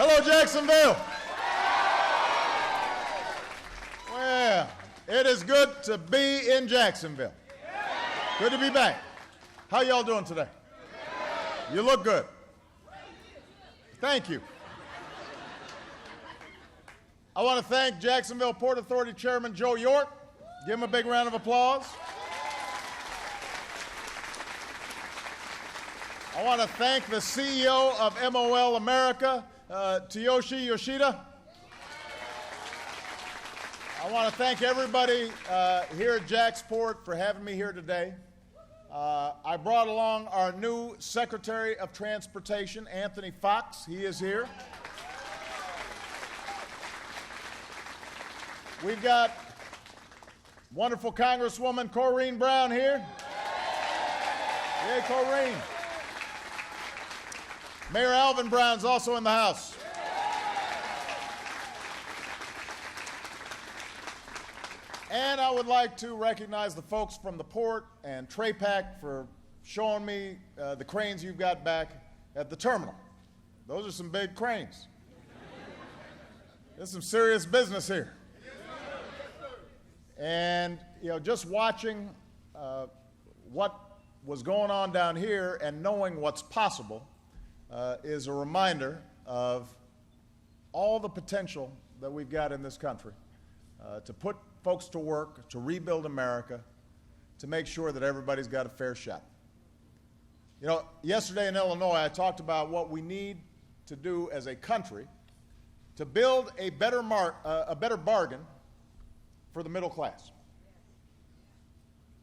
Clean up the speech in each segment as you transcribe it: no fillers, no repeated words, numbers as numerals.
Hello, Jacksonville. Well, it is good to be in Jacksonville. Good to be back. How y'all doing today? You look good. Thank you. I want to thank Jacksonville Port Authority Chairman Joe York. Give him a big round of applause. I want to thank the CEO of MOL America, Tsuyoshi Yoshida. I want to thank everybody here at Jacksport for having me here today. I brought along our new Secretary of Transportation, Anthony Fox. He is here. We've got wonderful Congresswoman Corrine Brown here. Yay, Corrine. Mayor Alvin Brown's also in the house. And I would like to recognize the folks from the port and TRAPAC for showing me the cranes you've got back at the terminal. Those are some big cranes. There's some serious business here. And, you know, just watching what was going on down here and knowing what's possible is a reminder of all the potential that we've got in this country to put folks to work, to rebuild America, to make sure that everybody's got a fair shot. You know, yesterday in Illinois, I talked about what we need to do as a country to build a better bargain for the middle class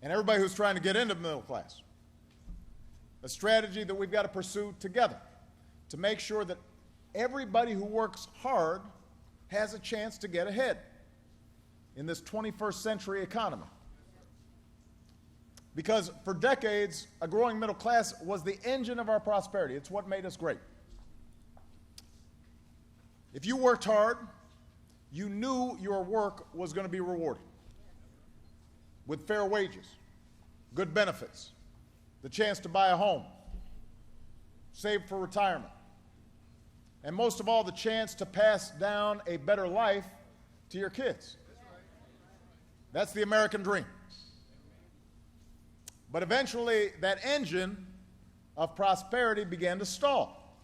and everybody who's trying to get into the middle class. A strategy that we've got to pursue together to make sure that everybody who works hard has a chance to get ahead in this 21st century economy. Because for decades, a growing middle class was the engine of our prosperity. It's what made us great. If you worked hard, you knew your work was going to be rewarded with fair wages, good benefits, the chance to buy a home, save for retirement, and most of all, the chance to pass down a better life to your kids. That's the American dream. But eventually, that engine of prosperity began to stall.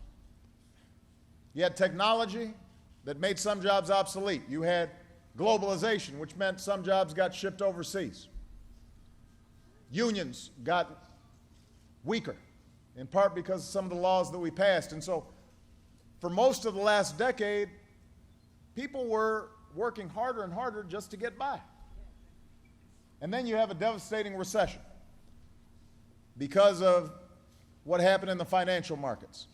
You had technology that made some jobs obsolete. You had globalization, which meant some jobs got shipped overseas. Unions got weaker, in part because of some of the laws that we passed. And so, for most of the last decade, people were working harder and harder just to get by. And then you have a devastating recession because of what happened in the financial markets.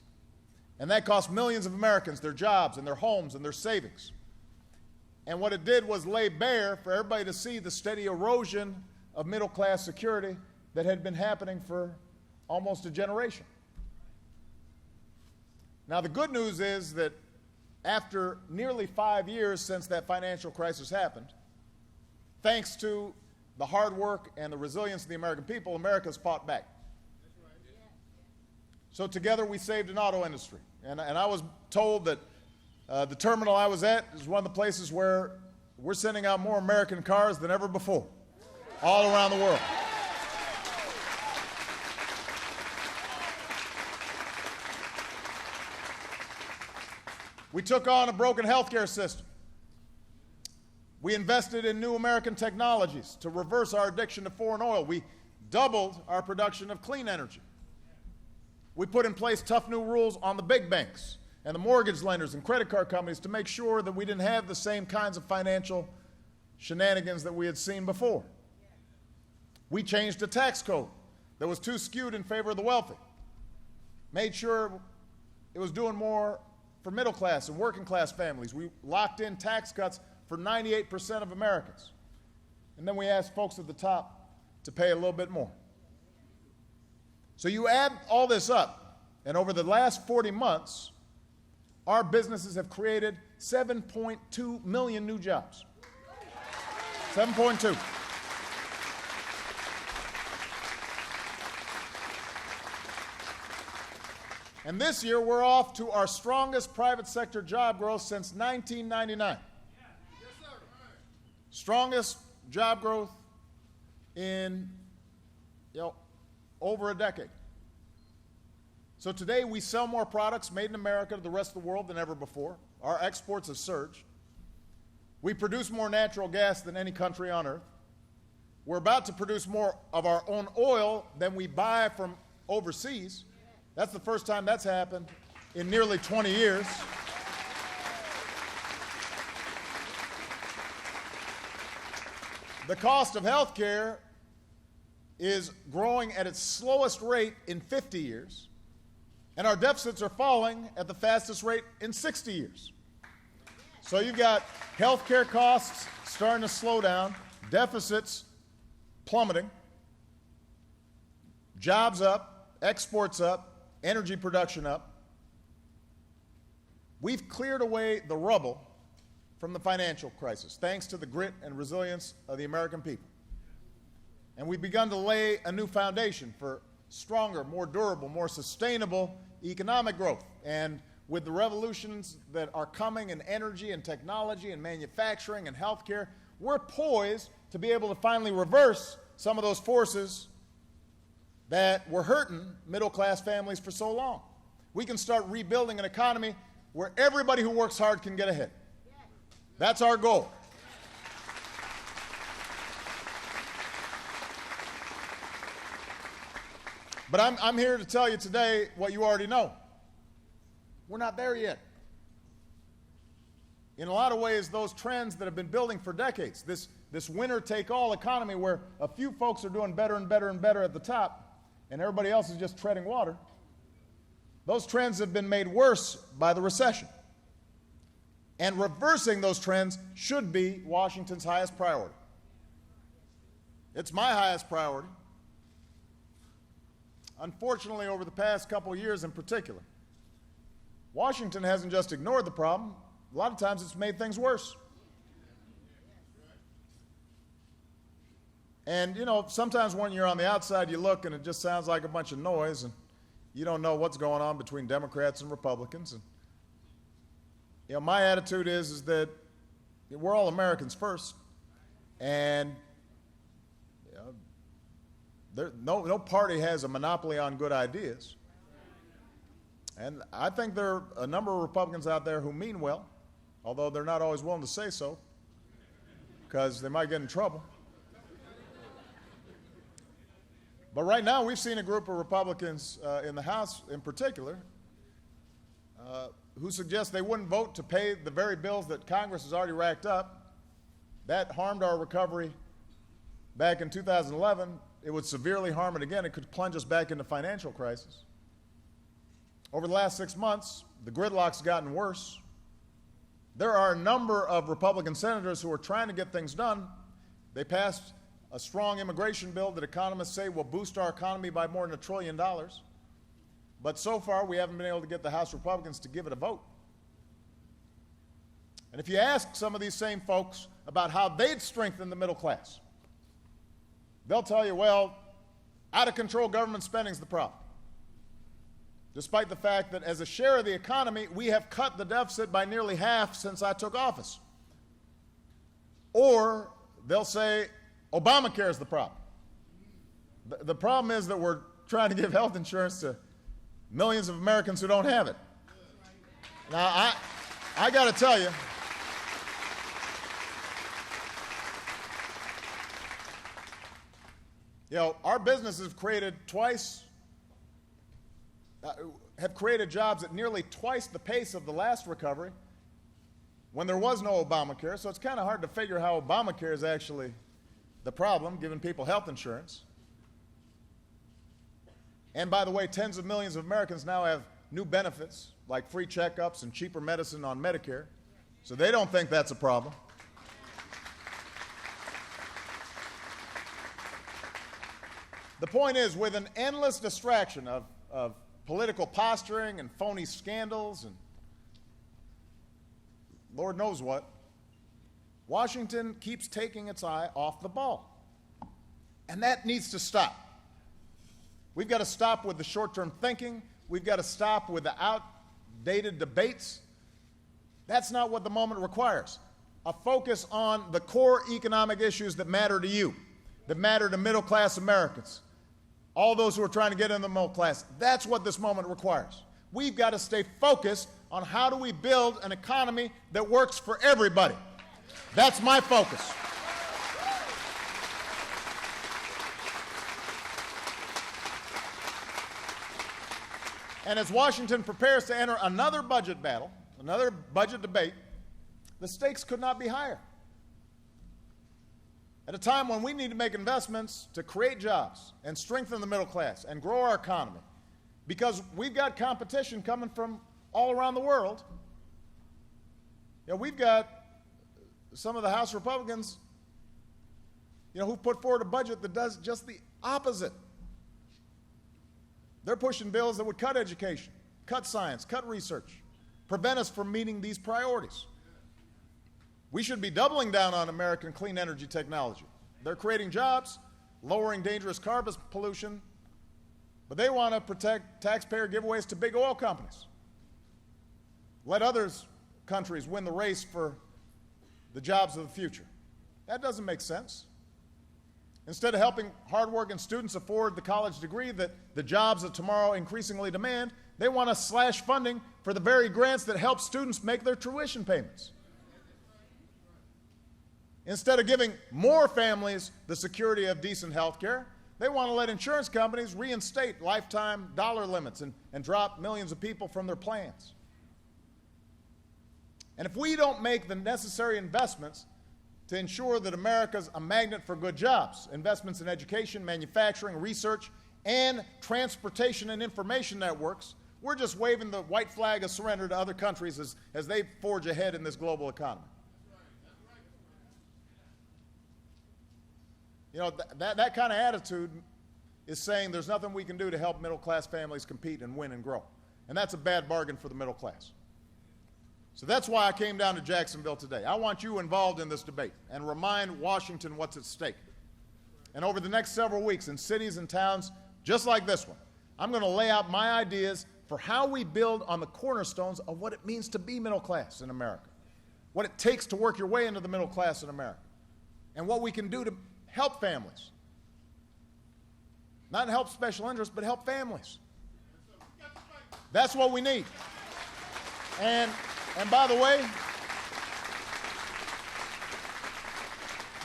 And that cost millions of Americans their jobs and their homes and their savings. And what it did was lay bare for everybody to see the steady erosion of middle-class security that had been happening for almost a generation. Now, the good news is that after nearly 5 years since that financial crisis happened, thanks to the hard work and the resilience of the American people, America's fought back. So together we saved an auto industry. And I was told that the terminal I was at is one of the places where we're sending out more American cars than ever before, all around the world. We took on a broken healthcare system. We invested in new American technologies to reverse our addiction to foreign oil. We doubled our production of clean energy. We put in place tough new rules on the big banks and the mortgage lenders and credit card companies to make sure that we didn't have the same kinds of financial shenanigans that we had seen before. We changed the tax code that was too skewed in favor of the wealthy, made sure it was doing more for middle class and working class families. We locked in tax cuts for 98% of Americans. And then we asked folks at the top to pay a little bit more. So you add all this up, and over the last 40 months, our businesses have created 7.2 million new jobs. 7.2. And this year, we're off to our strongest private sector job growth since 1999. Strongest job growth in over a decade. So today, we sell more products made in America to the rest of the world than ever before. Our exports have surged. We produce more natural gas than any country on earth. We're about to produce more of our own oil than we buy from overseas. That's the first time that's happened in nearly 20 years. The cost of health care is growing at its slowest rate in 50 years, and our deficits are falling at the fastest rate in 60 years. So you've got health care costs starting to slow down, deficits plummeting, jobs up, exports up, energy production up. We've cleared away the rubble from the financial crisis, thanks to the grit and resilience of the American people. And we've begun to lay a new foundation for stronger, more durable, more sustainable economic growth. And with the revolutions that are coming in energy and technology and manufacturing and healthcare, we're poised to be able to finally reverse some of those forces that were hurting middle-class families for so long. We can start rebuilding an economy where everybody who works hard can get ahead. That's our goal. But I'm here to tell you today what you already know. We're not there yet. In a lot of ways, those trends that have been building for decades, this winner-take-all economy where a few folks are doing better and better and better at the top, and everybody else is just treading water, those trends have been made worse by the recession. And reversing those trends should be Washington's highest priority. It's my highest priority. Unfortunately, over the past couple of years in particular, Washington hasn't just ignored the problem. A lot of times it's made things worse. And, sometimes when you're on the outside, you look and it just sounds like a bunch of noise, and you don't know what's going on between Democrats and Republicans. And, my attitude is that we're all Americans first, and no party has a monopoly on good ideas. And I think there are a number of Republicans out there who mean well, although they're not always willing to say so, because they might get in trouble. But right now, we've seen a group of Republicans in the House in particular who suggest they wouldn't vote to pay the very bills that Congress has already racked up. That harmed our recovery back in 2011. It would severely harm it again. It could plunge us back into financial crisis. Over the last 6 months, the gridlock's gotten worse. There are a number of Republican senators who are trying to get things done. They passed a strong immigration bill that economists say will boost our economy by more than $1 trillion. But so far, we haven't been able to get the House Republicans to give it a vote. And if you ask some of these same folks about how they'd strengthen the middle class, they'll tell you, well, out-of-control government spending is the problem. Despite the fact that as a share of the economy, we have cut the deficit by nearly half since I took office. Or they'll say, Obamacare is the problem. The problem is that we're trying to give health insurance to millions of Americans who don't have it. Now, I got to tell you, our businesses have created jobs at nearly twice the pace of the last recovery when there was no Obamacare. So it's kind of hard to figure how Obamacare is actually the problem, giving people health insurance. And by the way, tens of millions of Americans now have new benefits like free checkups and cheaper medicine on Medicare. So they don't think that's a problem. The point is, with an endless distraction of political posturing and phony scandals and Lord knows what, Washington keeps taking its eye off the ball. And that needs to stop. We've got to stop with the short-term thinking. We've got to stop with the outdated debates. That's not what the moment requires. A focus on the core economic issues that matter to you, that matter to middle-class Americans, all those who are trying to get in the middle class. That's what this moment requires. We've got to stay focused on how do we build an economy that works for everybody. That's my focus. And as Washington prepares to enter another budget battle, another budget debate, the stakes could not be higher. At a time when we need to make investments to create jobs and strengthen the middle class and grow our economy, because we've got competition coming from all around the world. You know, we've got some of the House Republicans, who put forward a budget that does just the opposite. They're pushing bills that would cut education, cut science, cut research, prevent us from meeting these priorities. We should be doubling down on American clean energy technology. They're creating jobs, lowering dangerous carbon pollution, but they want to protect taxpayer giveaways to big oil companies. Let other countries win the race for the jobs of the future. That doesn't make sense. Instead of helping hardworking students afford the college degree that the jobs of tomorrow increasingly demand, they want to slash funding for the very grants that help students make their tuition payments. Instead of giving more families the security of decent health care, they want to let insurance companies reinstate lifetime dollar limits and drop millions of people from their plans. And if we don't make the necessary investments to ensure that America's a magnet for good jobs, investments in education, manufacturing, research, and transportation and information networks, we're just waving the white flag of surrender to other countries as they forge ahead in this global economy. That kind of attitude is saying there's nothing we can do to help middle-class families compete and win and grow. And that's a bad bargain for the middle class. So that's why I came down to Jacksonville today. I want you involved in this debate and remind Washington what's at stake. And over the next several weeks in cities and towns just like this one, I'm going to lay out my ideas for how we build on the cornerstones of what it means to be middle class in America, what it takes to work your way into the middle class in America, and what we can do to help families. Not help special interests, but help families. That's what we need. And by the way,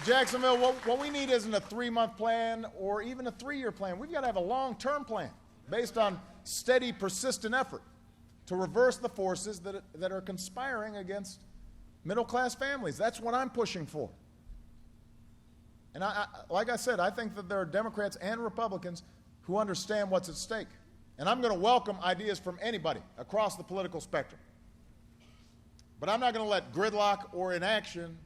Jacksonville, what we need isn't a 3-month plan or even a 3-year plan. We've got to have a long-term plan based on steady, persistent effort to reverse the forces that are conspiring against middle-class families. That's what I'm pushing for. And like I said, I think that there are Democrats and Republicans who understand what's at stake. And I'm going to welcome ideas from anybody across the political spectrum. But I'm not going to let gridlock or inaction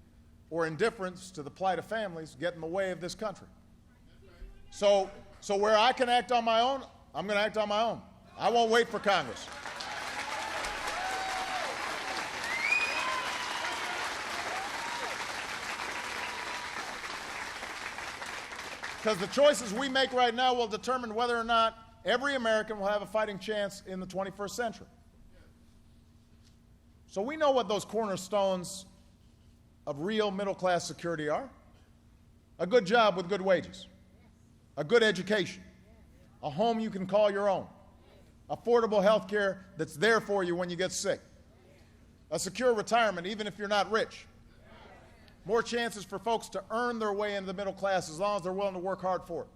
or indifference to the plight of families get in the way of this country. So where I can act on my own, I'm going to act on my own. I won't wait for Congress. Because the choices we make right now will determine whether or not every American will have a fighting chance in the 21st century. So we know what those cornerstones of real middle-class security are. A good job with good wages, a good education, a home you can call your own, affordable health care that's there for you when you get sick, a secure retirement even if you're not rich, more chances for folks to earn their way into the middle class as long as they're willing to work hard for it.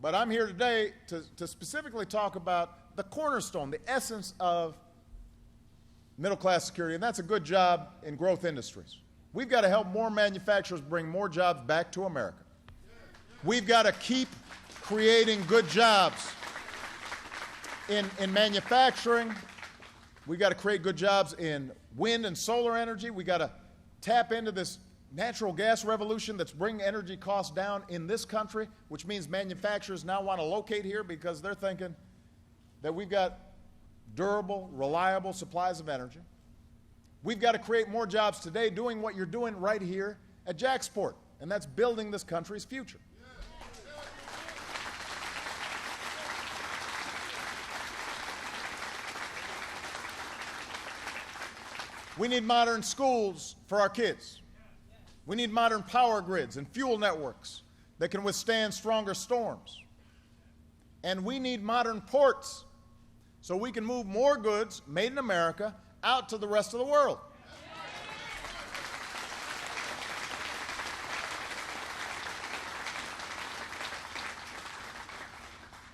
But I'm here today to specifically talk about the cornerstone, the essence of middle-class security, and that's a good job in growth industries. We've got to help more manufacturers bring more jobs back to America. We've got to keep creating good jobs in manufacturing. We've got to create good jobs in wind and solar energy. We've got to tap into this natural gas revolution that's bringing energy costs down in this country, which means manufacturers now want to locate here because they're thinking that we've got durable, reliable supplies of energy. We've got to create more jobs today doing what you're doing right here at Jacksport, and that's building this country's future. We need modern schools for our kids. We need modern power grids and fuel networks that can withstand stronger storms. And we need modern ports so we can move more goods made in America out to the rest of the world.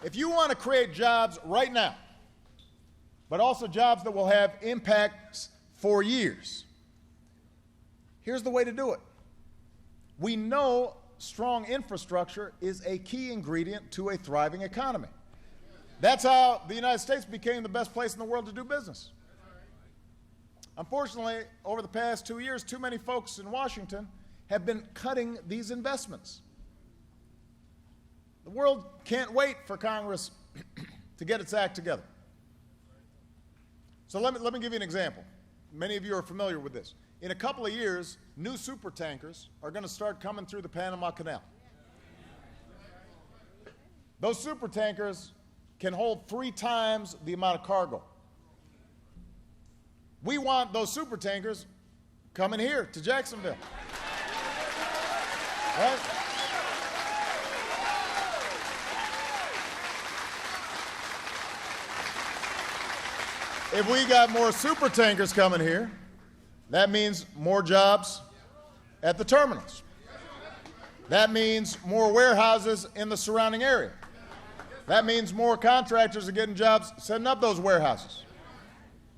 If you want to create jobs right now, but also jobs that will have impacts for years, here's the way to do it. We know strong infrastructure is a key ingredient to a thriving economy. That's how the United States became the best place in the world to do business. Unfortunately, over the past 2 years, too many folks in Washington have been cutting these investments. The world can't wait for Congress to get its act together. So let me give you an example. Many of you are familiar with this. In a couple of years, new supertankers are going to start coming through the Panama Canal. Those supertankers can hold 3 times the amount of cargo. We want those supertankers coming here to Jacksonville. Right? If we got more supertankers coming here, that means more jobs at the terminals. That means more warehouses in the surrounding area. That means more contractors are getting jobs setting up those warehouses.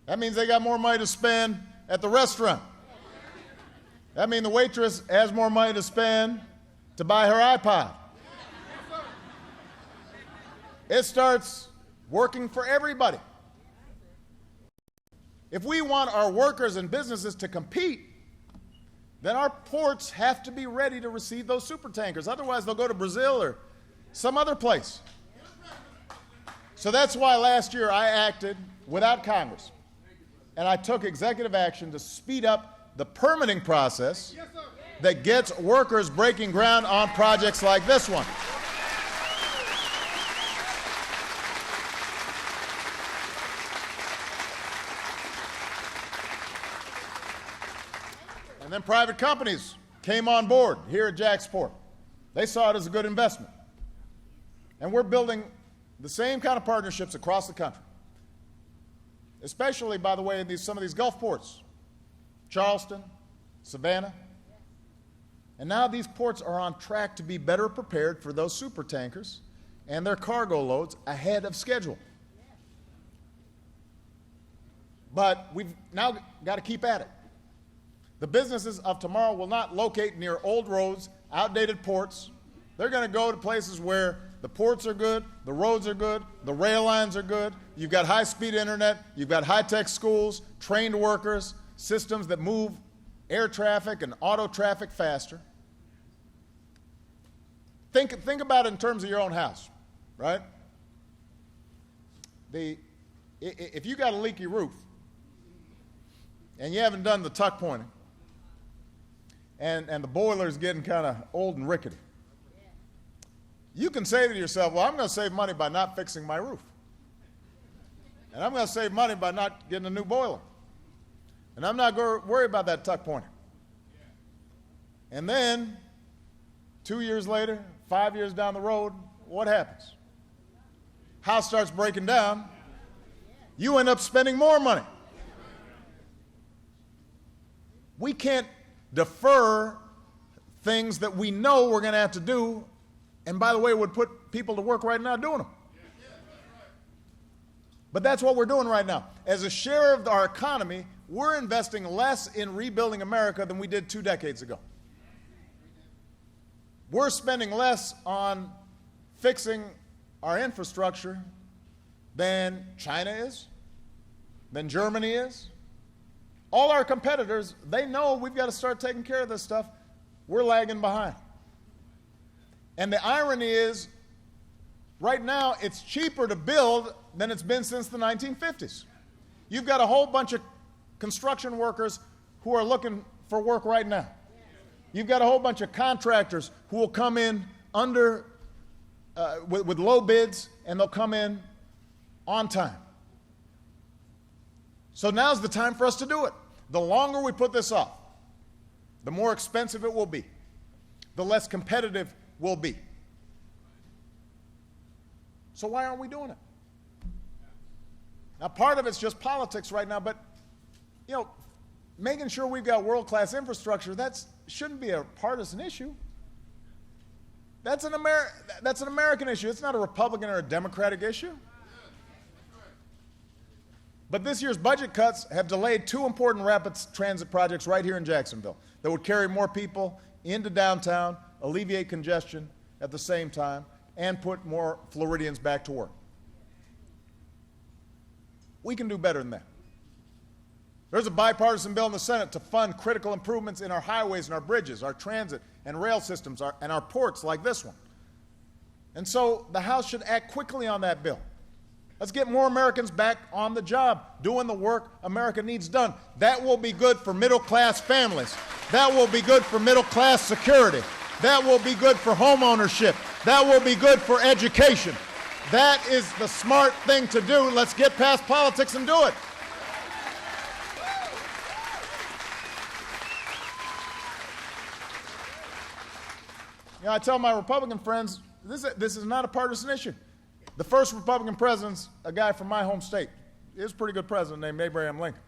That means they got more money to spend at the restaurant. That means the waitress has more money to spend to buy her iPod. It starts working for everybody. If we want our workers and businesses to compete, then our ports have to be ready to receive those supertankers. Otherwise, they'll go to Brazil or some other place. So that's why last year I acted without Congress, and I took executive action to speed up the permitting process that gets workers breaking ground on projects like this one. And then private companies came on board here at Jacksport. They saw it as a good investment. And we're building the same kind of partnerships across the country, especially, by the way, in some of these Gulf ports, Charleston, Savannah. And now these ports are on track to be better prepared for those supertankers and their cargo loads ahead of schedule. But we've now got to keep at it. The businesses of tomorrow will not locate near old roads, outdated ports. They're going to go to places where the ports are good, the roads are good, the rail lines are good, you've got high-speed internet, you've got high-tech schools, trained workers, systems that move air traffic and auto traffic faster. Think about it in terms of your own house, right? If you got a leaky roof and you haven't done the tuck pointing, and the boiler's getting kind of old and rickety, you can say to yourself, well, I'm going to save money by not fixing my roof. And I'm going to save money by not getting a new boiler. And I'm not going to worry about that tuck pointing. And then, 2 years later, 5 years down the road, what happens? House starts breaking down. You end up spending more money. We can't defer things that we know we're going to have to do, and by the way, would put people to work right now doing them. But that's what we're doing right now. As a share of our economy, we're investing less in rebuilding America than we did 2 decades ago. We're spending less on fixing our infrastructure than China is, than Germany is. All our competitors, they know we've got to start taking care of this stuff. We're lagging behind. And the irony is, right now, it's cheaper to build than it's been since the 1950s. You've got a whole bunch of construction workers who are looking for work right now. You've got a whole bunch of contractors who will come in with low bids, and they'll come in on time. So now's the time for us to do it. The longer we put this off, the more expensive it will be, the less competitive we'll be. So why aren't we doing it? Now, part of it's just politics right now, but, you know, making sure we've got world-class infrastructure, that shouldn't be a partisan issue. That's an American issue. It's not a Republican or a Democratic issue. But this year's budget cuts have delayed two important rapid transit projects right here in Jacksonville that would carry more people into downtown, alleviate congestion at the same time, and put more Floridians back to work. We can do better than that. There's a bipartisan bill in the Senate to fund critical improvements in our highways and our bridges, our transit and rail systems, and our ports like this one. And so the House should act quickly on that bill. Let's get more Americans back on the job, doing the work America needs done. That will be good for middle-class families. That will be good for middle-class security. That will be good for home ownership. That will be good for education. That is the smart thing to do. Let's get past politics and do it. You know, I tell my Republican friends, this is not a partisan issue. The first Republican president's a guy from my home state. He was a pretty good president named Abraham Lincoln.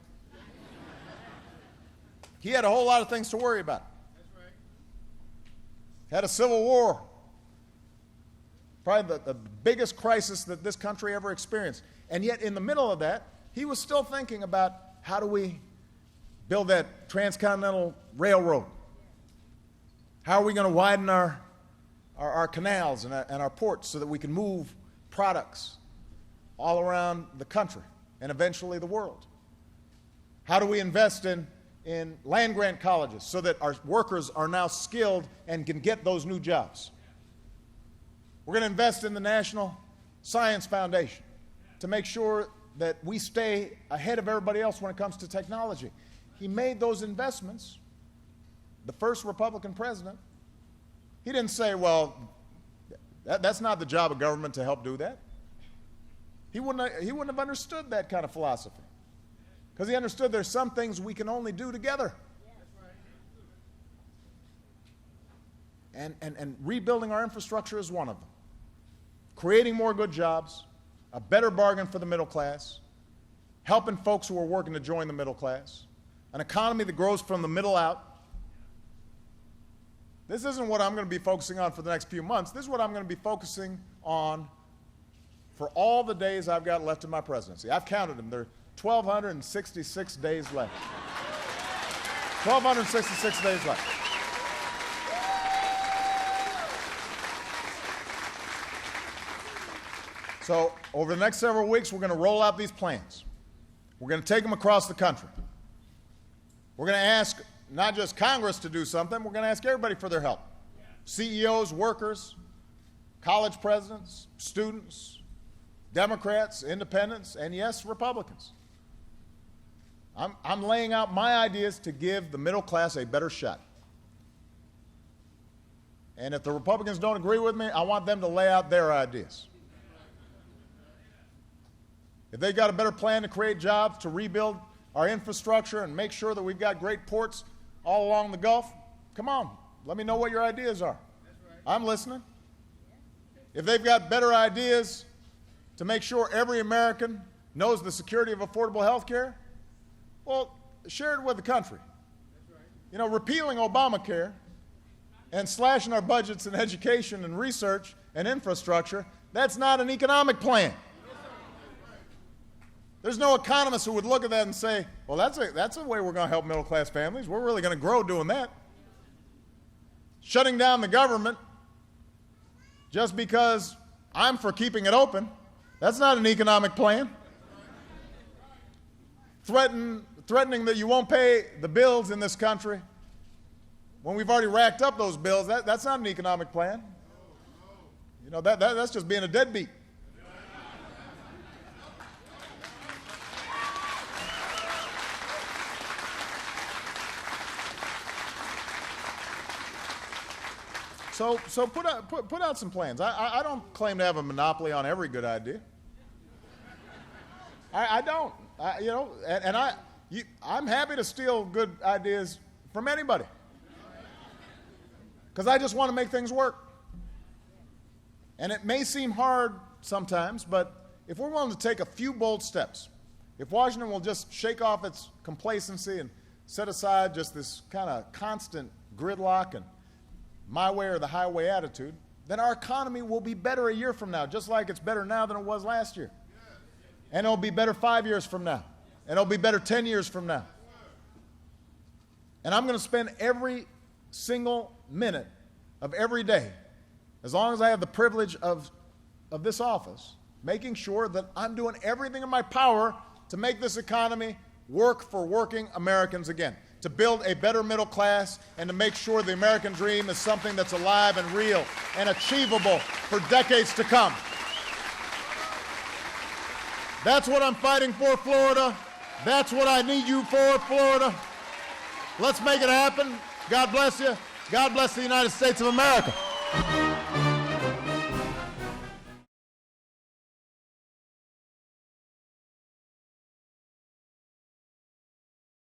He had a whole lot of things to worry about. That's right. Had a civil war. Probably the biggest crisis that this country ever experienced. And yet in the middle of that, he was still thinking about how do we build that transcontinental railroad? How are we going to widen our canals and our ports so that we can move products all around the country and eventually the world? How do we invest in land-grant colleges so that our workers are now skilled and can get those new jobs? We're going to invest in the National Science Foundation to make sure that we stay ahead of everybody else when it comes to technology. He made those investments. The first Republican president, he didn't say, well, that's not the job of government to help do that. He wouldn't have understood that kind of philosophy, because he understood there's some things we can only do together. And rebuilding our infrastructure is one of them. Creating more good jobs, a better bargain for the middle class, helping folks who are working to join the middle class, an economy that grows from the middle out. This isn't what I'm going to be focusing on for the next few months. This is what I'm going to be focusing on for all the days I've got left in my presidency. I've counted them. There are 1,266 days left. 1,266 days left. So over the next several weeks, we're going to roll out these plans. We're going to take them across the country. We're going to ask not just Congress to do something, we're going to ask everybody for their help. CEOs, workers, college presidents, students, Democrats, independents, and yes, Republicans. I'm laying out my ideas to give the middle class a better shot. And if the Republicans don't agree with me, I want them to lay out their ideas. If they've got a better plan to create jobs, to rebuild our infrastructure and make sure that we've got great ports all along the Gulf, come on, let me know what your ideas are. I'm listening. If they've got better ideas to make sure every American knows the security of affordable health care, well, share it with the country. You know, repealing Obamacare and slashing our budgets in education and research and infrastructure, that's not an economic plan. There's no economist who would look at that and say, well, that's a way we're going to help middle-class families. We're really going to grow doing that. Shutting down the government just because I'm for keeping it open, that's not an economic plan. Threatening that you won't pay the bills in this country when we've already racked up those bills, that's not an economic plan. You know, that's just being a deadbeat. So put out some plans. I don't claim to have a monopoly on every good idea. I don't. I'm happy to steal good ideas from anybody, because I just want to make things work. And it may seem hard sometimes, but if we're willing to take a few bold steps, if Washington will just shake off its complacency and set aside just this kind of constant gridlock and my way or the highway attitude, then our economy will be better a year from now, just like it's better now than it was last year. And it'll be better 5 years from now. And it'll be better 10 years from now. And I'm going to spend every single minute of every day, as long as I have the privilege of this office, making sure that I'm doing everything in my power to make this economy work for working Americans again, to build a better middle class, and to make sure the American dream is something that's alive and real and achievable for decades to come. That's what I'm fighting for, Florida. That's what I need you for, Florida. Let's make it happen. God bless you. God bless the United States of America.